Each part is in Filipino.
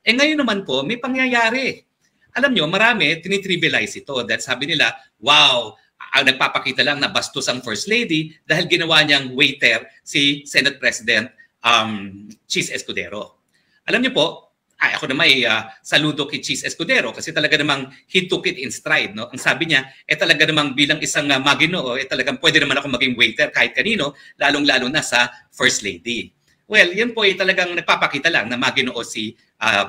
Ngayon naman po, may pangyayari. Alam nyo, marami tinitrivialize ito. Dahil sabi nila, wow, nagpapakita lang na bastos ang First Lady dahil ginawa niyang waiter si Senate President Cheese Escudero. Alam niyo po, ako na may saludo kay Cheese Escudero kasi talaga namang he took it in stride. No? Ang sabi niya, talaga namang bilang isang maginoo, talagang pwede naman ako maging waiter kahit kanino, lalong-lalo na sa First Lady. Well, yan po talagang nagpapakita lang na maginoo si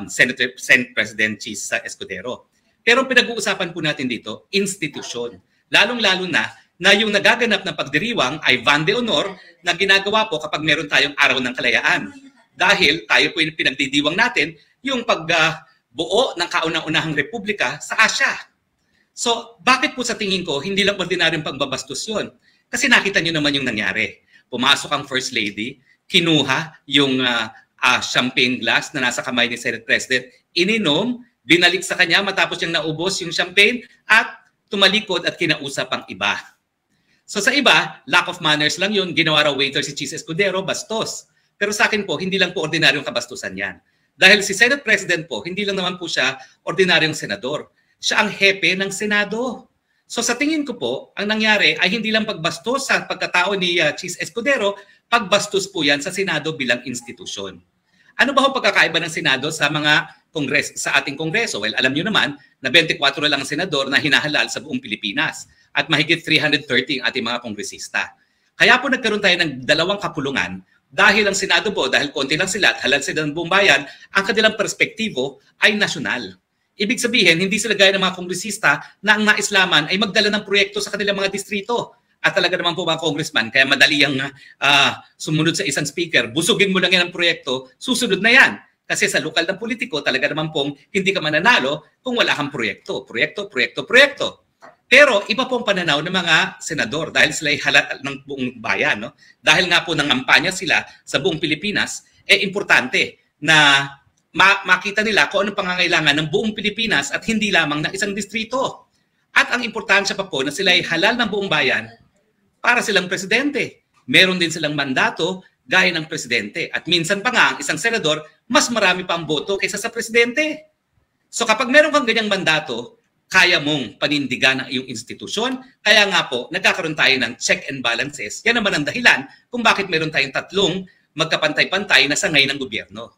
Senate President Cheese Escudero. Pero pinag-uusapan po natin dito, institusyon. Lalong-lalo na yung nagaganap ng pagdiriwang ay Van de Honor na ginagawa po kapag meron tayong araw ng kalayaan. Dahil tayo po yung pinagdidiwang natin yung pagbuo ng kaunang-unahang republika sa Asya. So, bakit po sa tingin ko, hindi lang ordinaryong pagbabastos yun? Kasi nakita nyo naman yung nangyari. Pumasok ang First Lady, kinuha yung champagne glass na nasa kamay ni Senate President, ininom, binalik sa kanya matapos niyang naubos yung champagne at tumalikod at kinausap ang iba. So sa iba, lack of manners lang yun, ginawa raw waiter si Cheese Escudero, bastos. Pero sa akin po, hindi lang po ordinaryong kabastusan yan. Dahil si Senate President po, hindi lang naman po siya ordinaryong senador. Siya ang hepe ng Senado. So sa tingin ko po, ang nangyari ay hindi lang pagbastos sa pagkatao ni Cheese Escudero, pagbastos po yan sa Senado bilang institusyon. Ano ba ho pagkakaiba ng Senado sa mga sa ating Kongreso? Well, alam niyo naman na 24 lang ang senador na hinahalal sa buong Pilipinas at mahigit 330 ang ating mga kongresista. Kaya po nagkaroon tayo ng dalawang kapulungan dahil ang Senado po, dahil konti lang sila at halal sila ng buong bayan, ang kanilang perspektibo ay nasyonal. Ibig sabihin, hindi sila gaya ng mga kongresista na ang naislaman ay magdala ng proyekto sa kanilang mga distrito. At talaga naman po mga congressman, kaya madali ang sumunod sa isang speaker, busugin mo lang yan ang proyekto, susunod na yan. Kasi sa lokal ng politiko, talaga naman pong hindi ka mananalo kung wala kang proyekto. Proyekto, proyekto, proyekto. Pero iba pong pananaw ng mga senador dahil sila ay halat ng buong bayan. No? Dahil nga po nangampanya sila sa buong Pilipinas, importante na makita nila kung anong pangangailangan ng buong Pilipinas at hindi lamang ng isang distrito. At ang importansya pa po na sila ay halal ng buong bayan para silang presidente. Meron din silang mandato gaya ng presidente. At minsan pa nga ang isang senador, mas marami pa ang boto kaysa sa presidente. So kapag meron kang ganyang mandato, kaya mong panindigan ang iyong institusyon. Kaya nga po, nagkakaroon tayo ng check and balances. Yan naman ang dahilan kung bakit meron tayong tatlong magkapantay-pantay na sangay ng gobyerno.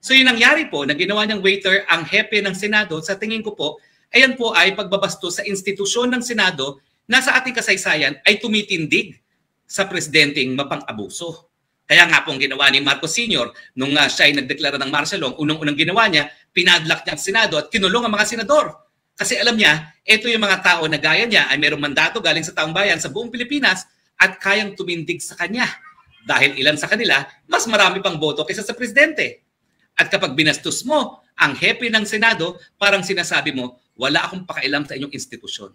So yung nangyari po, na ginawa niyang waiter ang hepe ng Senado, sa tingin ko po, ayan po ay pagbabastos sa institusyon ng Senado na sa ating kasaysayan ay tumitindig sa presidenteng mapang-abuso. Kaya nga pong ginawa ni Marcos Sr. nung siya ay nagdeklara ng martial law, unang-unang ginawa niya, pinadlock niya ang Senado at kinulong ang mga senador. Kasi alam niya, ito yung mga tao na gaya niya ay mayroong mandato galing sa taong bayan sa buong Pilipinas at kayang tumindig sa kanya. Dahil ilan sa kanila, mas marami pang boto kaysa sa presidente. At kapag binastos mo ang hepe ng Senado, parang sinasabi mo, wala akong pakialam sa inyong institusyon.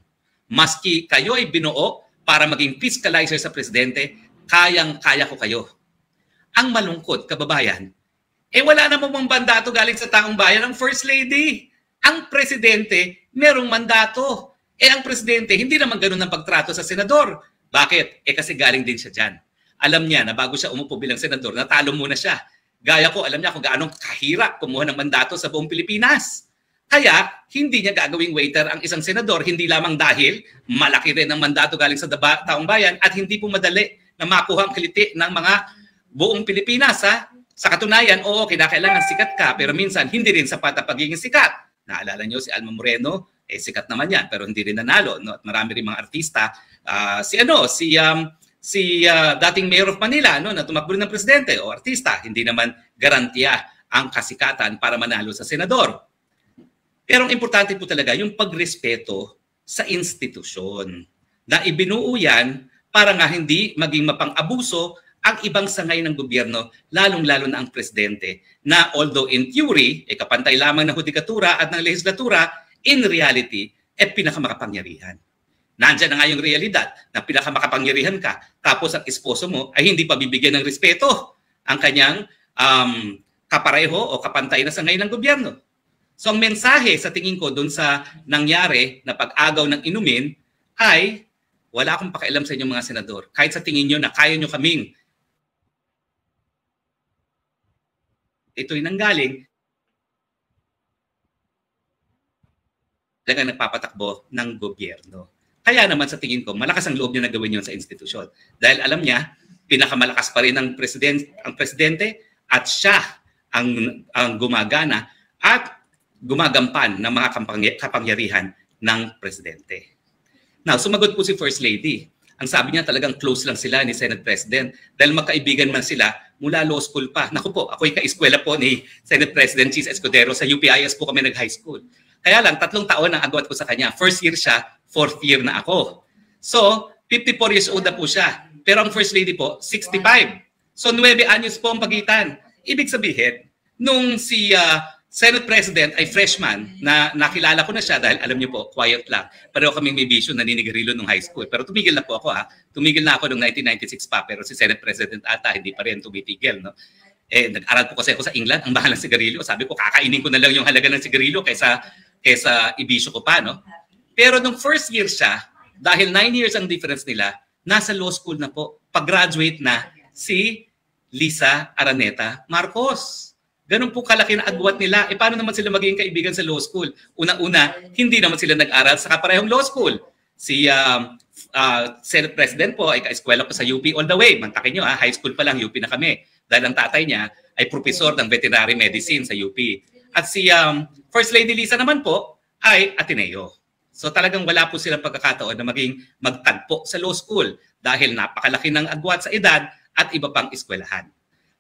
Maski kayo ay binuo para maging fiscalizer sa presidente, kayang-kaya ko kayo. Ang malungkot, kababayan, wala namang mandato galing sa taong bayan ang First Lady. Ang presidente, merong mandato. Ang presidente, hindi naman ganun ang pagtrato sa senador. Bakit? Kasi galing din siya dyan. Alam niya na bago siya umupo bilang senador, natalo muna siya. Gaya ko, alam niya kung gaano kahirap kumuha ng mandato sa buong Pilipinas. Kaya, hindi niya gagawing waiter ang isang senador, hindi lamang dahil malaki rin ang mandato galing sa taong bayan at hindi po madali na makuha ang kiliti ng mga buong Pilipinas. Sa katunayan, oo, kinakailangan sikat ka, pero minsan hindi rin sapat ang pagiging sikat. Naalala niyo si Alma Moreno, sikat naman yan, pero hindi rin nanalo. No? At marami rin mga artista. Si dating Mayor of Manila na tumakbo ng presidente o artista, hindi naman garantiya ang kasikatan para manalo sa senador. Pero ang importante po talaga yung pagrespeto sa institusyon na ibinuo yan para nga hindi maging mapang-abuso ang ibang sangay ng gobyerno, lalong-lalo na ang presidente, na although in theory, kapantay lamang ng hudikatura at ng legislatura, in reality, pinakamakapangyarihan. Nandiyan na nga yung realidad na pinakamakapangyarihan ka, tapos ang esposo mo ay hindi pa bibigyan ng respeto ang kanyang kapareho o kapantay na sangay ng gobyerno. So ang mensahe sa tingin ko doon sa nangyari na pag-agaw ng inumin ay wala akong pakialam sa inyong mga senador. Kahit sa tingin nyo na kaya nyo kaming ito'y nanggaling talagang nagpapatakbo ng gobyerno. Kaya naman sa tingin ko, malakas ang loob niya na gawin yun sa institusyon. Dahil alam niya, pinakamalakas pa rin ang presidente at siya ang gumagana at gumagampan ng mga kapangyarihan ng presidente. Now, sumagot po si First Lady. Ang sabi niya talagang close lang sila ni Senate President dahil magkaibigan man sila mula law school pa. Naku po, ako'y ka-eskwela po ni Senate President Cheese Escudero. Sa UPIS po kami nag-high school. Kaya lang, 3 taon ang agwat ko sa kanya. First year siya, 4th year na ako. So, 54 years old na po siya. Pero ang First Lady po, 65. So, 9 anyos po ang pagitan. Ibig sabihin, nung si Senate President ay freshman, na nakilala ko na siya dahil alam niyo po, quiet lang. Pareho kaming may vision na ninigarilyo nung high school. Pero tumigil na po ako ha. Tumigil na ako noong 1996 pa. Pero si Senate President ata, hindi pa rin tumitigil. No? Nag-aral po kasi ako sa England, ang mahal ng sigarilyo. Sabi ko, kakainin ko na lang yung halaga ng sigarilyo kaysa ibisyo ko pa. No? Pero nung first year siya, dahil 9 years ang difference nila, nasa law school na po. Pag-graduate na si Lisa Araneta Marcos. Ganun po kalaki na agwat nila. Paano naman sila magiging kaibigan sa law school? Unang-una, hindi naman sila nag-aral sa kaparehong law school. Si Senate President po ay ka-eskwela ko sa UP all the way. Mantakin nyo, high school pa lang, UP na kami. Dahil ang tatay niya ay professor ng veterinary medicine sa UP. At si First Lady Lisa naman po ay Ateneo. So talagang wala po silang pagkakataon na maging magtagpo sa law school dahil napakalaki ng agwat sa edad at iba pang eskwelahan.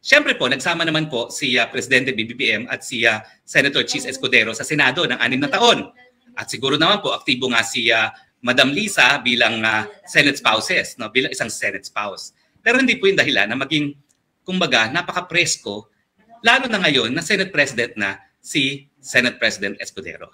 Siyempre po, nagsama naman po si Presidente BBPM at si Senator Cheese Escudero sa Senado ng 6 na taon. At siguro naman po, aktibo nga si Madam Lisa bilang Senate spouses, no? Bilang isang Senate spouse. Pero hindi po yung dahilan na maging, kumbaga, napaka-presko, lalo na ngayon na Senate President na si Senate President Escudero.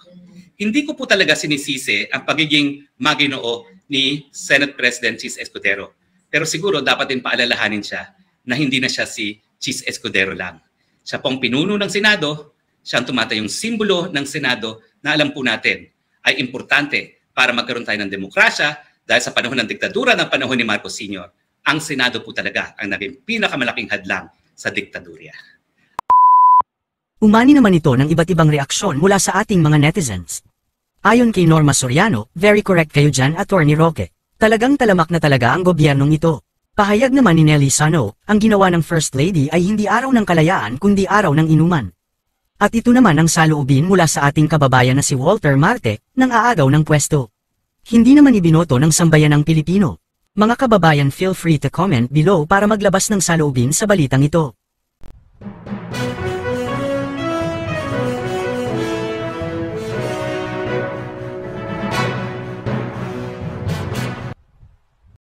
Hindi ko po talaga sinisisi ang pagiging maginoo ni Senate President Cheese Escudero. Pero siguro dapat din paalalahanin siya na hindi na siya si Cheese Escudero lang. Siya pong pinuno ng Senado, siya ang tumatayong simbolo ng Senado na alam po natin ay importante para magkaroon tayo ng demokrasya dahil sa panahon ng diktadura ng panahon ni Marcos Sr., ang Senado po talaga ang naging pinakamalaking hadlang sa diktadurya. Umani naman ito ng iba't ibang reaksyon mula sa ating mga netizens. Ayon kay Norma Soriano, very correct kayo dyan, Attorney Roque. Talagang talamak na talaga ang gobyernong ito. Pahayag naman ni Nelly Sano, ang ginawa ng First Lady ay hindi araw ng kalayaan kundi araw ng inuman. At ito naman ang saloobin mula sa ating kababayan na si Walter Marte, ng aagaw ng pwesto. Hindi naman ibinoto ng sambayan ng Pilipino. Mga kababayan, feel free to comment below para maglabas ng saloobin sa balitang ito.